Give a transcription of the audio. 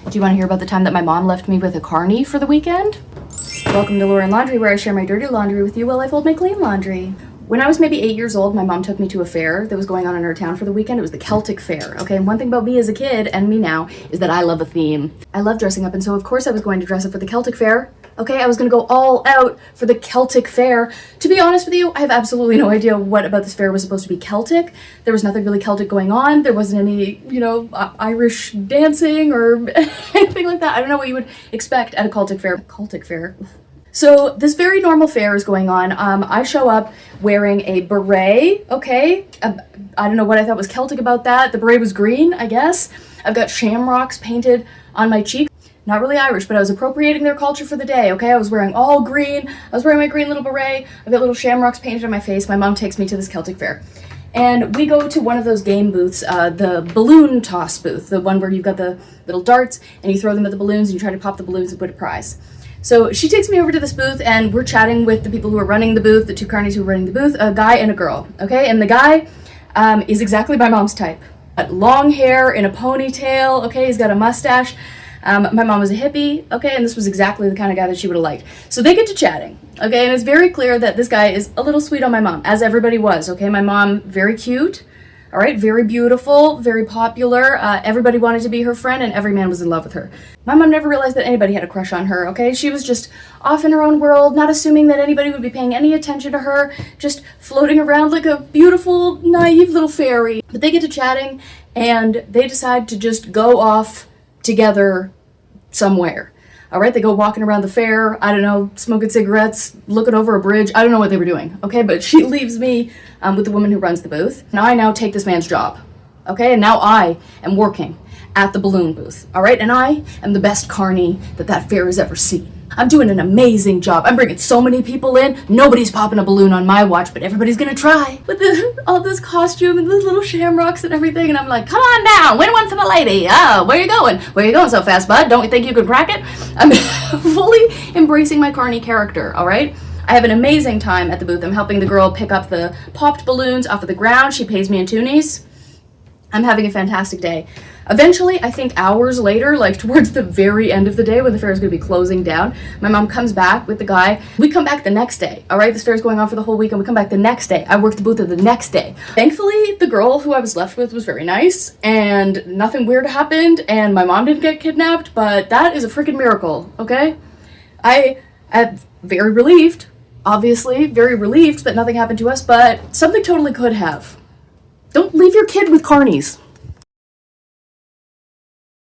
Do you want to hear about the time that my mom left me with a carny for the weekend? Welcome to Lauren Laundry, where I share my dirty laundry with you while I fold my clean laundry. When I was maybe 8 years old, my mom took me to a fair that was going on in our town for the weekend. It was the Celtic Fair, okay? And one thing about me as a kid, and me now, is that I love a theme. I love dressing up, and so of course I was going to dress up for the Celtic Fair, okay? I was gonna go all out for the Celtic Fair. To be honest with you, I have absolutely no idea what about this fair was supposed to be Celtic. There was nothing really Celtic going on. There wasn't any, Irish dancing or anything like that. I don't know what you would expect at a Celtic Fair. Celtic Fair. So this very normal fair is going on. I show up wearing a beret, okay? I don't know what I thought was Celtic about that. The beret was green, I guess. I've got shamrocks painted on my cheek. Not really Irish, but I was appropriating their culture for the day, okay? I was wearing all green. I was wearing my green little beret. I've got little shamrocks painted on my face. My mom takes me to this Celtic Fair. And we go to one of those game booths, the balloon toss booth, the one where you've got the little darts and you throw them at the balloons and you try to pop the balloons and put a prize. So she takes me over to this booth and we're chatting with the people who are running the booth, the two carnies who are running the booth, a guy and a girl, okay? And the guy is exactly my mom's type. Long hair in a ponytail, okay? He's got a mustache. My mom was a hippie, okay? And this was exactly the kind of guy that she would have liked. So they get to chatting, okay? And it's very clear that this guy is a little sweet on my mom, as everybody was, okay? My mom, very cute, all right? Very beautiful, very popular. Everybody wanted to be her friend and every man was in love with her. My mom never realized that anybody had a crush on her, okay? She was just off in her own world, not assuming that anybody would be paying any attention to her, just floating around like a beautiful, naive little fairy. But they get to chatting and they decide to just go off together somewhere. All right, they go walking around the fair, I don't know, smoking cigarettes, looking over a bridge. I don't know what they were doing, okay? But she leaves me with the woman who runs the booth. Now I now take this man's job, okay? And now I am working at the balloon booth, all right? And I am the best carny that fair has ever seen. I'm doing an amazing job. I'm bringing so many people in. Nobody's popping a balloon on my watch, but everybody's gonna try. With all this costume and those little shamrocks and everything, and I'm like, come on down, win one for the lady. Oh, where you going? Where you going so fast, bud? Don't you think you could crack it? I'm fully embracing my carny character, all right? I have an amazing time at the booth. I'm helping the girl pick up the popped balloons off of the ground. She pays me in toonies. I'm having a fantastic day. Eventually, I think hours later, like towards the very end of the day when the fair is going to be closing down, my mom comes back with the guy. We come back the next day, all right? This fair is going on for the whole week and we come back the next day. I work the booth the next day. Thankfully, the girl who I was left with was very nice and nothing weird happened and my mom didn't get kidnapped, but that is a freaking miracle, okay? I am very relieved, obviously, very relieved that nothing happened to us, but something totally could have. Don't leave your kid with carnies.